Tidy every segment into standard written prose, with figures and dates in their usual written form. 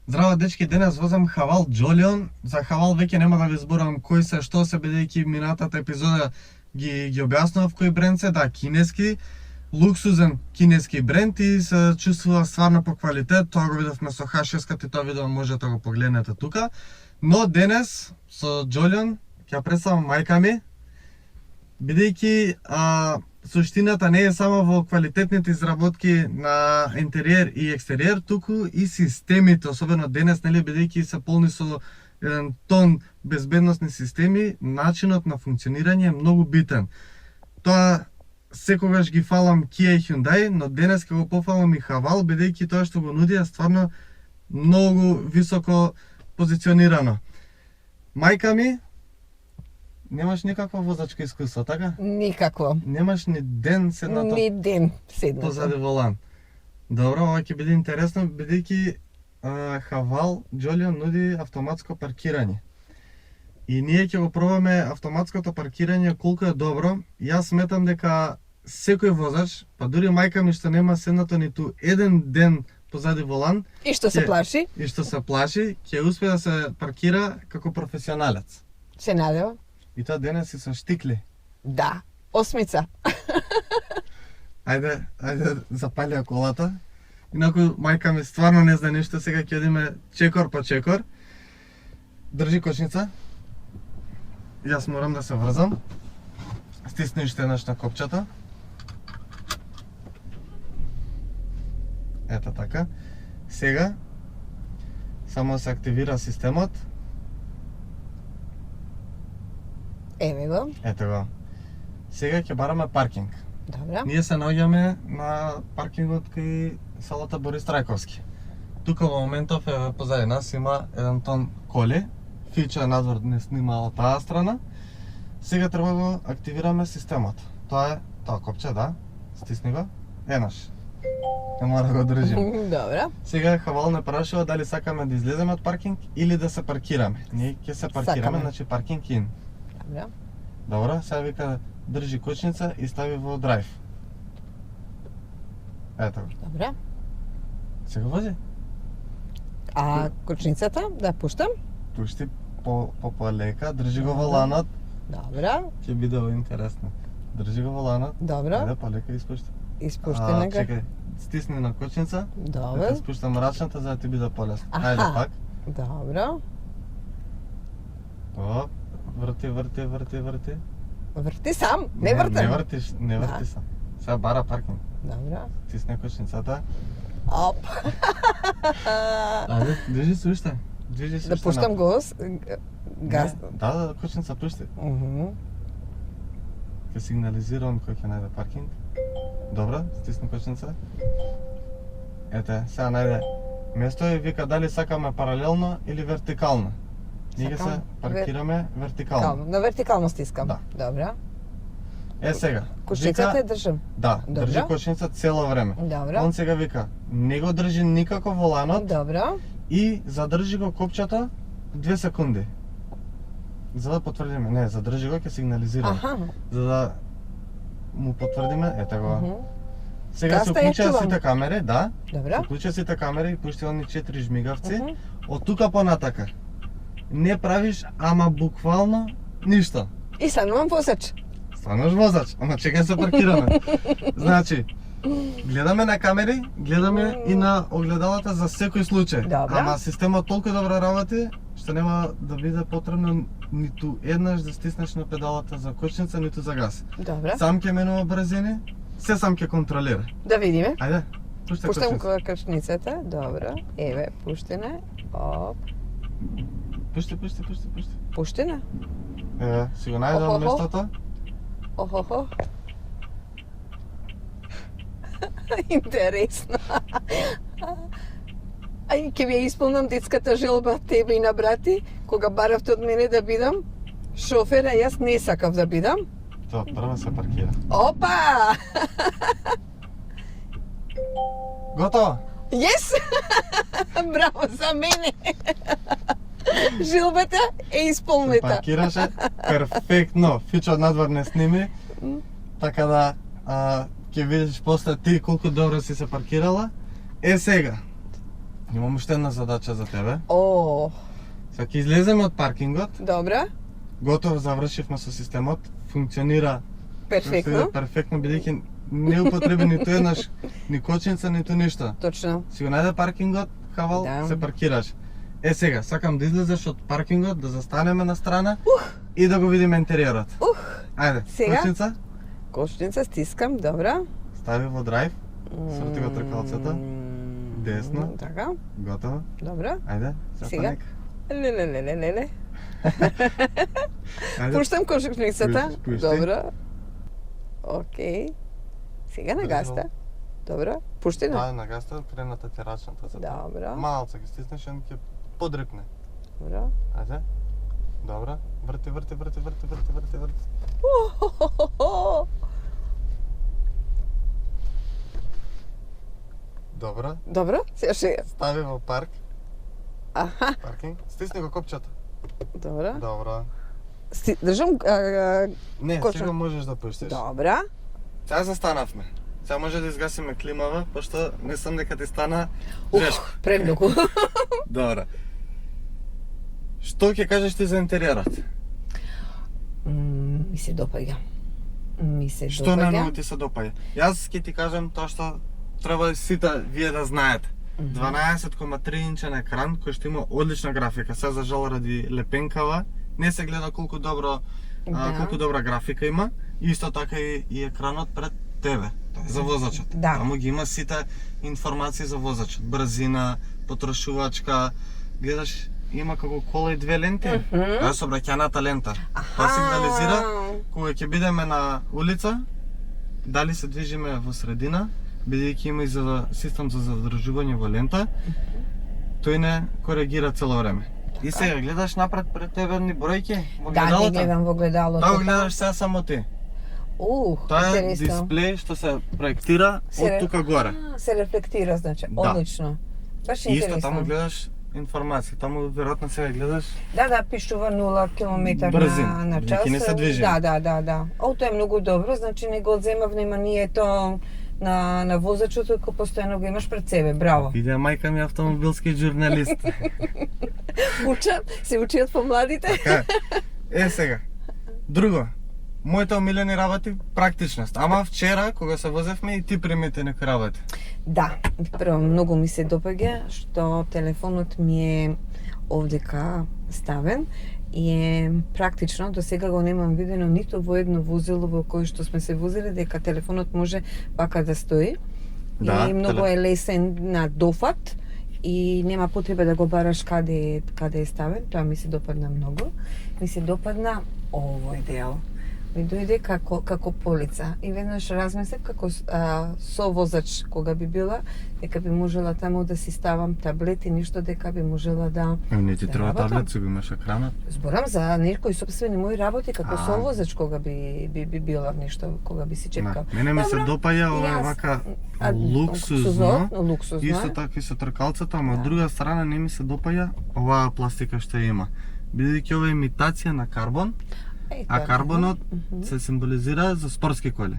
Здраво дечки, денес возам Хавал Джолион. За Хавал веќе нема да ви зборувам кој се, што се, бидејќи минатата епизода ги објаснував кој бренд се, да, кинески, луксузен кинески бренд и се чувствува стварно по квалитет. Тоа го видовме со H6 и тоа видео можете да го погледнете тука. Но денес со Джолион ќе представам мајка ми, бидејќи суштината не е само во квалитетните изработки на интериер и екстериер, туку и системите, особено денес, нели, бидејќи се полни со еден тон безбедносни системи, начинот на функционирање е многу битен. Тоа секогаш ги фалам Kia и Hyundai, но денес ќе го пофалам и Хавал, бидејќи тоа што го нуди е стварно многу високо позиционирано. Мајка ми, немаш никакво возачко искуство, така? Никакво. Немаш ни ден седнато Ни ден седнато. позади волан. Добро, ова ќе биде интересно, бидејќи Хавал Джолион нуди автоматско паркирање. И ние ќе го пробаме автоматското паркирање колку е добро. Јас сметам дека секој возач, па дури мајка ми што нема седнато ниту еден ден позади волан, И што се плаши? и што се плаши, ќе успее да се паркира како професионалец. Се надева? И тоа денес и со штикли. Да. Осмица. Ајде запалија колата. Инаку мајка ми стварно не знае ништо, сега ќе одиме чекор по чекор. Држи кочница. Јас морам да се врзам. Стисни уште еднаш на копчето. Ето така. Сега само се активира системот. Еве го. Ето го. Сега ќе бараме паркинг. Добра. Ние се наоѓаме на паркингот кај салата Борис Трајковски. Тука во моментов е позади нас има еден тон коли. Фича е надвор не снима од таа страна. Сега треба го активираме системот. Тоа е тоа копче, да. Стисни го. Еднаш. Не мора да го држим. Добра. Сега Хавал не прашува дали сакаме да излеземе од паркинг или да се паркираме. Ние ќе се паркираме, Сакаме. значи паркинг ин. Добра. Добро, сега вика држи кочница и стави во драйв. Ето го. Добра. Сега вози. А кочницата да пуштам? Пушти полека, држи го воланот. Добра. Ќе биде интересно. Држи го воланот. Добра. Ајде полека испушти. Испуштена го. Чекај, стисни на кочница. Да Добра. те спуштам рачната за да ти биде полесно. Аха. Ајде пак. Добра. Оп, врти. Врти сам, не Не вртам. вртиш, не врти Да. се. Сега бара паркинг. Добра. Стисни кочницата. Оп. Ајде, движи се уште. Движи се Да уште пуштам напред. газ. Газ. Не, Да, кочница пушти. Мгм. Ќе сигнализирам кој ќе најде паркинг. Добро, стисни кочница. Ете, сега најде место и вика дали сакаме паралелно или вертикално. Ние ќе се Сакам паркираме вертикално. Кално. На вертикално стискам. Да. Добра. Е сега. Кочницата ја вика, држам. Да, Добро. држи кочница цело време. Добра. Он сега вика, не го држи никако воланот Добра. и задржи го копчето 2 секунди. За да потврдиме, не, задржи го, ќе сигнализираме. Аха. За да му потврдиме, ете го. Мгм. Сега се Гаста ја уклучија чувам. сите камери, да. Добра. Се уклучија сите камери и пушти они 4 жмигавци. Мгм. Од тука понатака не правиш ама буквално ништо. И станувам возач. Станеш возач, ама чекај се паркираме. Значи, гледаме на камери, гледаме и на огледалата за секој случај. Добра. Ама системот толку добро работи, што нема да биде потребно ниту еднаш да стиснеш на педалата за кочница, ниту за газ. Добра. Сам ќе менува брзини, се сам ќе контролира. Да видиме. Ајде, пуштай Пуштам кочница. качницата. Добра. Еве, пуштена. Оп. Пушти. Пуштена. Еве, си го најдел Охо-хо. местото. Охо-хо. Интересно. Ај, ќе ви ја исполнам детската желба тебе и на брати, кога баравте од мене да бидам шофер, а јас не сакав да бидам. Тоа прво се паркира. Опа! Готово. Јес! Браво за мене! Желбата е Се исполнета. паркираше перфектно. Фичо од надвор не сними. Така да ќе видиш после ти колку добро си се паркирала. Е сега. Имам уште една задача за тебе. О, Сега ќе излеземе од паркингот, добра, готово завршивме со системот, функционира перфектно. перфектно, бидејќи не употреби ниту еднаш ни кочница, ниту ништо. Точно. Си го најде паркингот, хавал, Да. се паркираш. Сега, сакам да излезеш од паркингот, да застанеме на страна и да го видиме интериорот. Ајде, Сега? кочница, Кошница стискам, добра. стави во драйв, сврти го тркалцето, десно. Така, готово. добра. Ајде, Сега? застанек. Лелелелелеле. Ајде. Пуштам кошницата. Пушти. Добра. Океј. Сега на гаста. Добра. Пушти на. Да, на гаста, крената ти рачната за тоа. Добра. Малце ќе стиснеш и он ќе подрипне. Добра. Ајде. Добра. Врти. О-хо-хо-хо. Добра. Добра. Сега ще... Стави во парк, Аха. паркинг. Стисни го копчето. Добра. Добра. Држам... Не, Коча. сега можеш да пуштиш. Добра. Сега застанавме. Сега може да изгасиме климава, пошто мислам дека ти стана жешко. Премногу. Добра. Што ќе кажеш ти за интериорот? Ми се допаѓа. Ми се Што допаѓа. најмногу ти се допаѓа? Јас ќе ти кажам тоа што треба сите вие да знаете. 12,3 инчен екран кој што има одлична графика. Се за жал ради лепенкава не се гледа колку добро Да. колку добра графика има. Исто така и екранот пред тебе. Тоа е за возачот. Да. Таму ги има сите информации за возачот. Брзина, потрошувачка, гледаш има како кола и две ленти. Тоа е сообраќајната лента. Тоа сигнализира кога ќе бидеме на улица, дали се движиме во средина, бидејќи има и за систем за задржување во лента, тој не коригира цело време. И сега гледаш напред пред тебе ни бројки во Да, не гледалото. гледам во гледалото. Тоа го гледаш сега само ти. Тоа е интересно. дисплеј што се проектира од тука горе. Се рефлектира, значи. Да. Одлично. Баш И исто интересно. таму гледаш информација, таму веројатно сега гледаш. Да, пишува 0 км Брзина, на час. веќе не се движи. Да. Ото е многу добро, значи не го зема вниманието на возачот, кој постојано го имаш пред себе. Браво. Видеа мајка ми автомобилски журналист. Се учиат помладите. Така е. Сега. Друго. Моите омилени работи практичност. Ама вчера кога се возевме и ти примети некои работи. Да, прво многу ми се допаѓа што телефонот ми е овдека ставен и е практично. До сега го немам видено ниту во едно возило во кое што сме се возили дека телефонот може вака да стои. Да, и многу е лесен на дофат и нема потреба да го бараш каде е ставен. Тоа ми се допадна многу. Ми се допадна овој дел. Ми дојде како полица и веднаш размислев како совозач кога би била, дека би можела таму да си ставам таблет и нешто дека би можела да... Не ти Да треба работам. таблет, си го имаш екранот. Зборам за некои сопствени мои работи како А. совозач кога би била нешто, кога би си чекал. Мене ми се Добро. допаѓа ова Јас- вака А, луксузно. луксузно Исто е. така и со тркалцата, ама Да. од друга страна не ми се допаѓа оваа пластика што ја има. Бидејќи ова е имитација на карбон, а карбонот се символизира за спортски коли.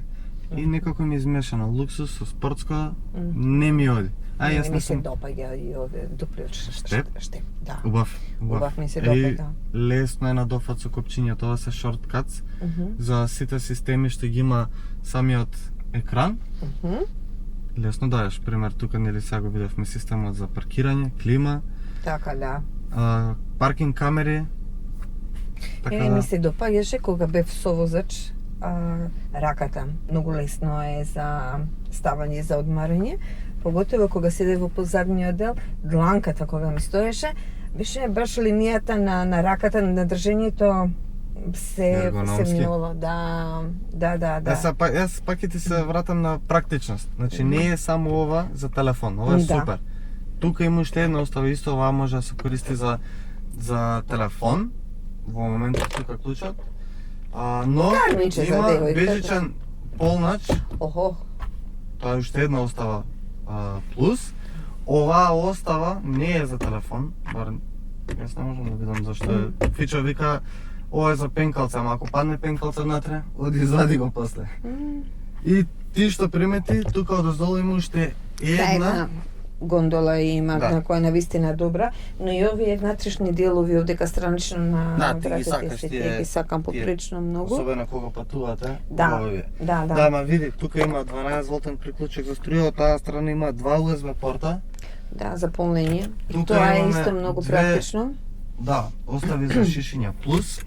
И некако ми е измешано луксус со спортско не ми оди. А јас не не се сум допаѓа и ове дуплиот Штеп? штеп, да. убав. Убав ми се И допаѓа. лесно е на дофат со копчињето, ова се шорткатс за сите системи што ги има самиот екран. Лесно даеш, пример тука нели сега го видевме системот за паркирање, клима, Така да. паркинг камери. Така Ми се допаѓаше кога бев совозач, раката многу лесно е за ставање за одмарање, поготово кога седе во позадниот дел, дланката кога ми стоеше, беше баш линијата на раката на држењето се Ергономски. многу, да. Јас пак ќе ти се вратам на практичност. Значи не е само ова за телефон, ова е Да. супер. Тука има уште една остава исто, ова може да се користи за телефон. Во моментот тука клучот. Но Кармиче за има девојка. бежичен полнач, Охо, тоа е уште една остава плюс. Оваа остава не е за телефон, бар јас не можам да видам зашто е. Фичо вика ова е за пенкалце, ама ако падне пенкалце внатре, оди извади го после. И ти што примети, тука одоздолу има уште една гондола има Да. на која навистина добра, но и овие внатрешни делови овдека странично на Да, ти ги вратите сакаш си, тие- ги сакам поприлично многу. Особено кога патувате. Да, убави. да. Да, ма види, тука има 12 волтен приклучок за струја, од таа страна има 2 USB порта. Да, за полнење. И Тука тоа е имаме исто многу две- практично. Да, остави за шишиња плюс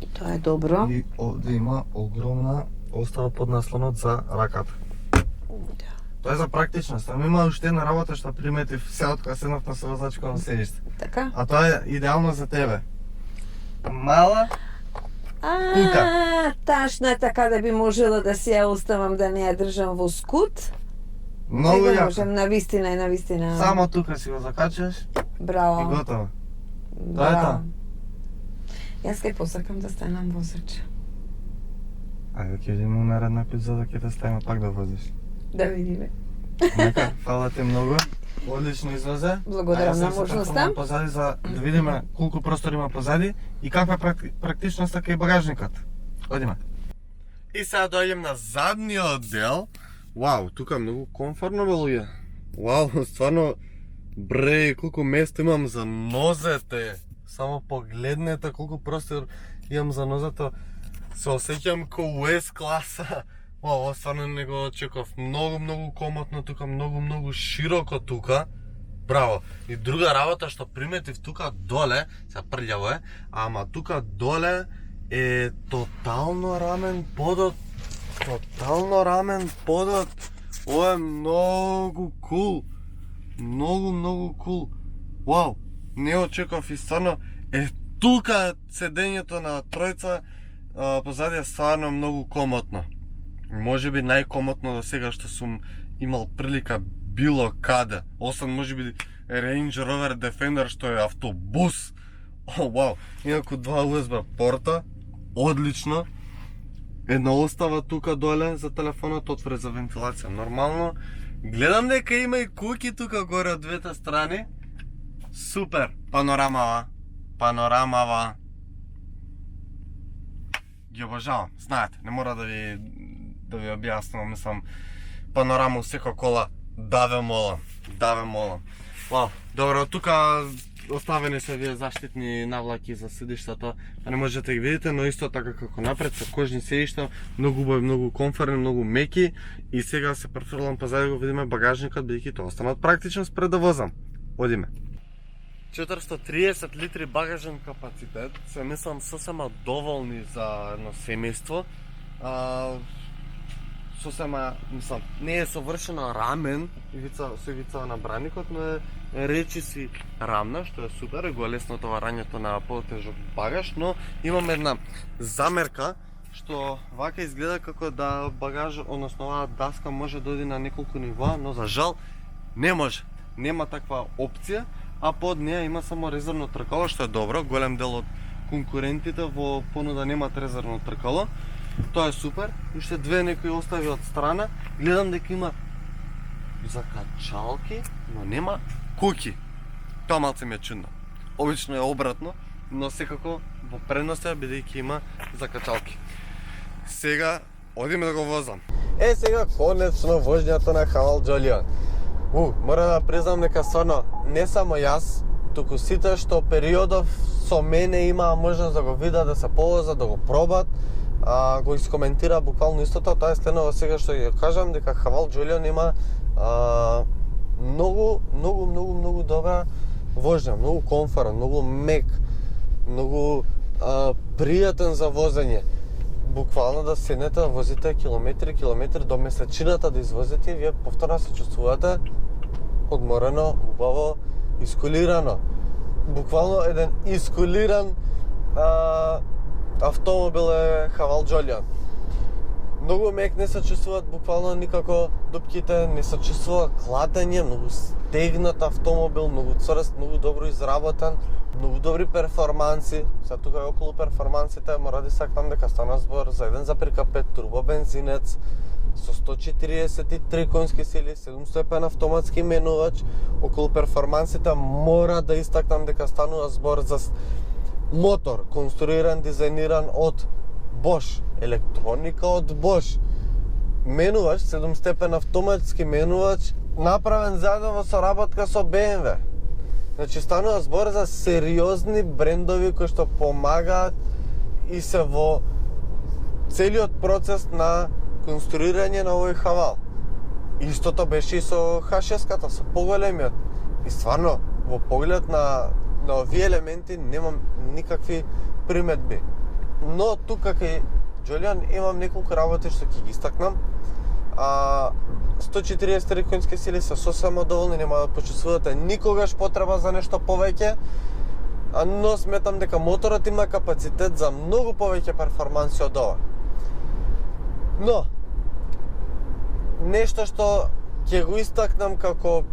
И тоа е добро. и овде има огромна остава под наслонот за раката. Да. Тоа е за практичност, ама има уште една работа што приметив се од кога седнав на совозачко седиште. Така? А тоа е идеално за тебе. Мала, Кука. Ташна така да би можела да си ја оставам да не ја држам во скут. многу Него јако. можем навистина. Само тука си го закачаш и Браво. готово. Тоа е Браво. тоа. Јас кај посакам да станам возач. Ајде ќе видиме у наредна епизода, ќе те ставиме пак да возиш. Да видиме. Нека, фала ти многу. Одлично извозе. Благодарам А јас на сега се можноста. префрлам позади за да видиме колку простор има позади и каква практичност е кај багажникот. Одиме. И сега доаѓам на задниот дел. Вау, тука многу комфортно бе луѓе. Вау, стварно бре, колку место имам за нозете. Само погледнете колку простор имам за нозете. Се осеќам ко US класа. Ова стварно не го очекував. Многу комотно тука, многу широко тука. Браво. И друга работа што приметив тука доле, се прљаво е, ама тука доле е тотално рамен подот. Тотално рамен подот. Ова е многу кул. Многу кул. Вау. Не очекував и стварно е тука седењето на тројца позади е стварно многу комотно. Можеби најкомотно до сега што сум имал прилика било каде. Освен можеби Range Rover Defender што е автобус. О, вау. Инаку 2 USB порта. Одлично. Една остава тука доле за телефонот, отвори за вентилација нормално. Гледам дека има и куки тука горе од двете страни. Супер. Панорамава. Ги обожавам. Знаете, не мора да ви објаснувам, мислам, панорама у секоја кола даве молам. Вау, добро, тука оставени се вие заштитни навлаки за седиштата, не можете да ги видите, но исто така како напред се кожни седишта, многу убави, многу комфортни, многу меки и сега се префрлам позади да го видиме багажникот, бидејќи тоа останат практично пред да возам. Одиме. 430 литри багажен капацитет, се мислам сосема доволни за едно семејство. Сосема, мислам, не е совршено рамен, со ивица на браникот, но е речи си рамна, што е супер, го е лесно товарањето на потежок багаж, но имам една замерка, што вака изгледа како да багаж, односно оваа даска може да оди на неколку нивоа, но за жал не може. Нема таква опција, а под неа има само резервно тркало, што е добро. Голем дел од конкурентите во понуда немат резервно тркало. Тоа е супер. Уште две некои остави од страна. Гледам дека има закачалки, но нема куки. Тоа малце ми е чудно. Обично е обратно, но секако во предност е бидејќи има закачалки. Сега одиме да го возам. Сега конечно возњето на Хавал Джолион. Мора да признам дека стварно не само јас, туку сите што периодов со мене имаа можност да го видат, да се повозат, да го пробат, го искоментира буквално истото. Тоа е следново сега што ја кажам дека Хавал Джолион има многу добра возња, многу комфортен, многу мек, многу пријатен за возење. Буквално да седнете да возите километри до месечината да извозите и вие повторно се чувствувате одморено, убаво, искулирано. Буквално еден искулиран автомобил е Хавал Джолион. Многу мек, не се чувствуваат буквално никако дупките, не се чувствува клатење, многу стегнат автомобил, многу цврст, многу добро изработен, многу добри перформанси. Сега тука околу перформансите мора да сакам дека стана збор за 1,5 турбобензинец со 143 конски сили, 7-степен автоматски менувач. Околу перформансите мора да истакнам дека станува збор за мотор конструиран, дизајниран од Bosch, електроника од Bosch. Менувач, 7-степен автоматски менувач, направен заедно во соработка со BMW. Значи станува збор за сериозни брендови кои што помагаат и се во целиот процес на конструирање на овој хавал. Истото беше и со H6-ката, со поголемиот. И стварно, во поглед на овие елементи немам никакви приметби. Но тука кај Джолиан имам неколку работи што ќе ги истакнам. 143 конски сили се сосема доволни, нема да почувствувате никогаш потреба за нешто повеќе. Но сметам дека моторот има капацитет за многу повеќе перформанси од ова. Но нешто што ќе го истакнам како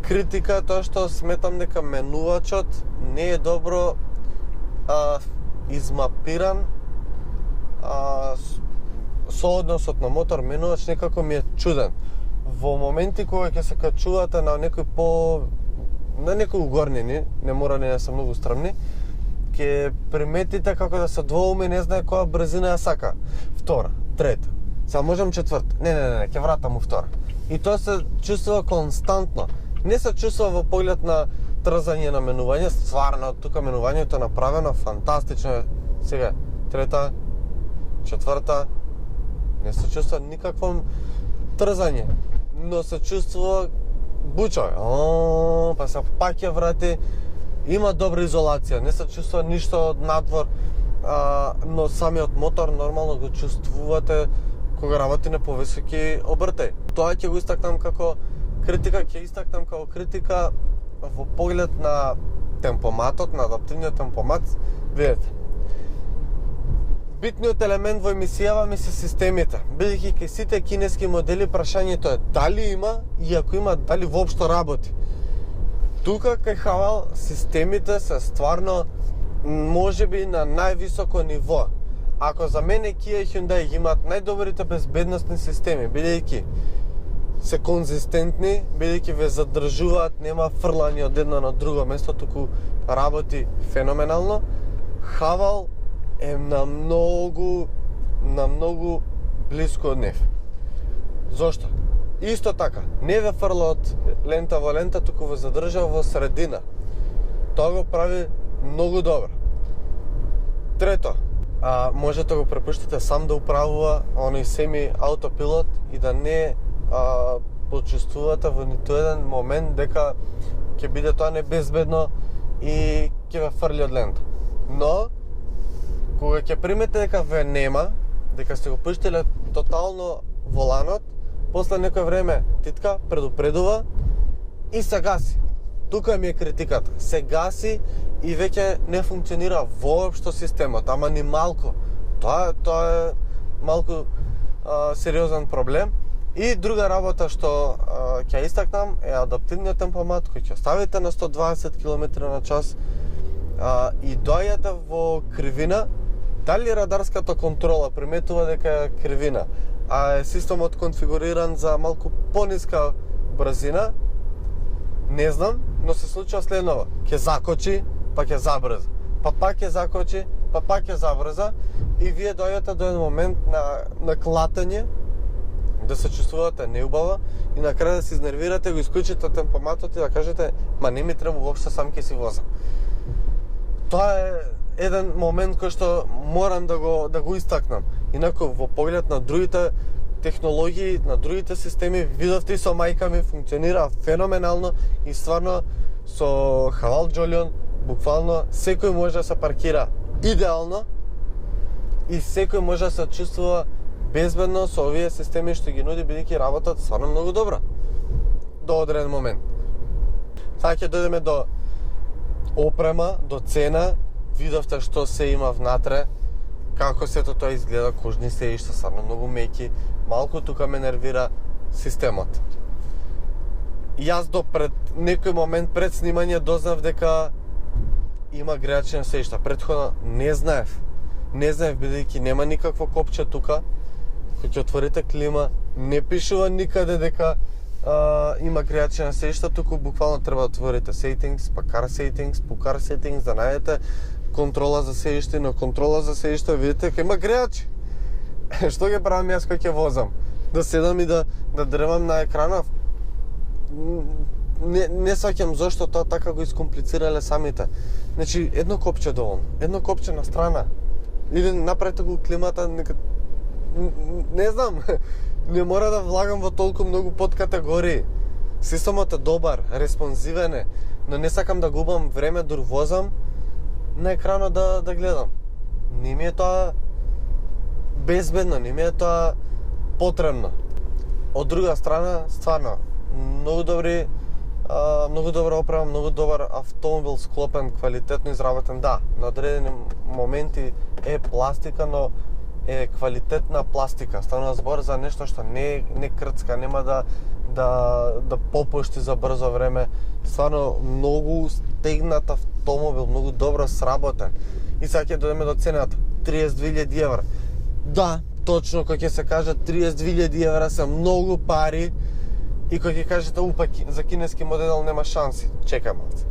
критика, тоа што сметам дека менувачот не е добро измапиран со односот на мотор менувач некако ми е чуден. Во моменти кога ќе се качувате на некои угорнини, не мора не да се многу стрмни, ќе приметите како да се двоуми, не знае која брзина ја сака. Втора, трета, сега можам четврта. Не, ќе вратам у втора. И тоа се чувствува константно. Не се чувствува во поглед на трзање на менување, стварно тука менувањето е направено фантастично. Сега, трета, четврта, не се чувствува никакво трзање, но се чувствува бучо. Па се пак ја врати, има добра изолација, не се чувствува ништо од надвор, но самиот мотор нормално го чувствувате кога работи на повисоки обртеи. Тоа ќе го истакнам како критика, во поглед на темпоматот, на адаптивниот темпомат. Видете, битниот елемент во емисијава ми се системите. Бидејќи кај сите кинески модели прашањето е дали има и ако има дали воопшто работи. Тука кај Хавал системите се стварно можеби на највисоко ниво. Ако за мене Kia и Hyundai имаат најдобрите безбедносни системи, бидејќи се конзистентни, бидејќи ве задржуваат, нема фрлање од едно на друго место, туку работи феноменално, Хавал е на многу блиско од нив. Зошто? Исто така, не ве фрла од лента во лента, туку ве задржава во средина. Тоа го прави многу добро. Трето, можете го препуштите сам да управува оној семи автопилот и да не почувствувате во ниту еден момент дека ќе биде тоа небезбедно и ќе ве фрли од лента. Но кога ќе примете дека ве нема, дека сте го пуштиле тотално воланот, после некој време титка, предупредува и се гаси. Тука ми е критиката. Се гаси и веќе не функционира воопшто системот, ама ни малку. Тоа е малку сериозен проблем. И друга работа што ќе истакнам е адаптивниот темпомат кој ќе ставите на 120 км на час и доаѓате во кривина. Дали радарската контрола приметува дека е кривина, а е системот конфигуриран за малку пониска брзина, не знам, но се случува следново. Ќе закочи, па ќе забрза. Па пак ќе закочи, па пак ќе забрза и вие доаѓате до еден момент на клатење, да се чувствувате неубаво и на крај да се изнервирате, го исклучите темпоматот и да кажете, ма не ми треба воопшто, сам ќе си возам. Тоа е еден момент кој што морам да го истакнам. Инаку во поглед на другите технологии, на другите системи, видовте и со мајка ми функционира феноменално и стварно со Хавал Джолион буквално секој може да се паркира идеално и секој може да се чувствува безбедно со овие системи што ги нуди, бидејќи работат стварно многу добро до одреден момент. Сега ќе дојдеме до опрема, до цена. Видовте што се има внатре, како сето тоа изгледа, кожни седишта, стварно многу меки, малку тука ме нервира системот. Јас до пред некој момент пред снимање дознав дека има грејачи на седишта. Претходно не знаев бидејќи нема никакво копче тука. Кога ќе отворите клима, не пишува никаде дека има грејачи на седишта, туку буквално треба да отворите settings, па car settings, по car settings да најдете контрола за седиште, но контрола за седиште видите дека има грејачи. Што ќе правам јас кога ќе возам? Да седам и да древам на екранов? не сваќам зошто тоа така го искомплицирале самите. Значи, едно копче доволно. Едно копче на страна. Или направете го климата, нека... Не знам, не мора да влагам во толку многу подкатегории. Системот е добар, респонзивен е, но не сакам да губам време дур возам на екранот да гледам. Не ми е тоа безбедно, не ми е тоа потребно. Од друга страна, стварно, многу добра опрема, многу добар автомобил, склопен, квалитетно изработен, да, на одредени моменти е пластика, но е квалитетна пластика. Станува збор за нешто што не крцка, нема да попушти за брзо време. Стварно многу стегнат автомобил, многу добро сработен. И сега ќе дојдеме до цената 32.000 евра. Да, точно кога ќе се каже 32.000 евра се многу пари и кога ќе кажете за кинески модел нема шанси. Чекај малце.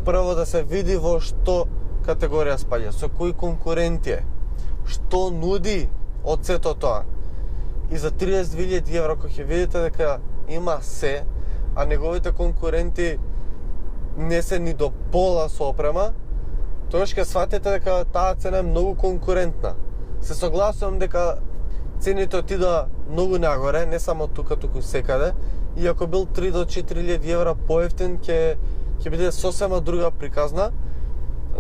Прво да се види во што категорија спаѓа, со кои конкуренти е, што нуди од сето тоа. И за 32.000 евра кога ќе видите дека има се, а неговите конкуренти не се ни до пола со опрема, тогаш ќе сватите дека таа цена е многу конкурентна. Се согласувам дека цените отидоа многу нагоре, не само тука, туку секаде, и ако бил 3 до 4.000 евра поевтин, ќе биде сосема друга приказна,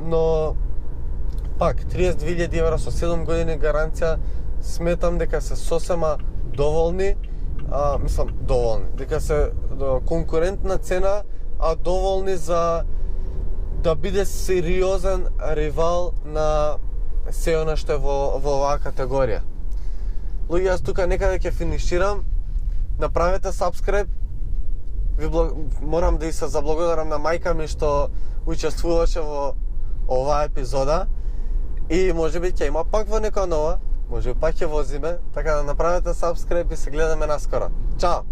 но пак 32.000 евра со 7 години гаранција сметам дека се сосема доволни, дека се конкурентна цена, а доволни за да биде сериозен ривал на се она што е во оваа категорија. Луѓе, јас тука некаде ќе финиширам. Направете subscribe. Морам да и се заблагодарам на мајка ми што учествуваше во оваа епизода. И можеби ќе има пак во некоја нова, можеби пак ќе возиме, така да направете subscribe и се гледаме наскоро. Чао!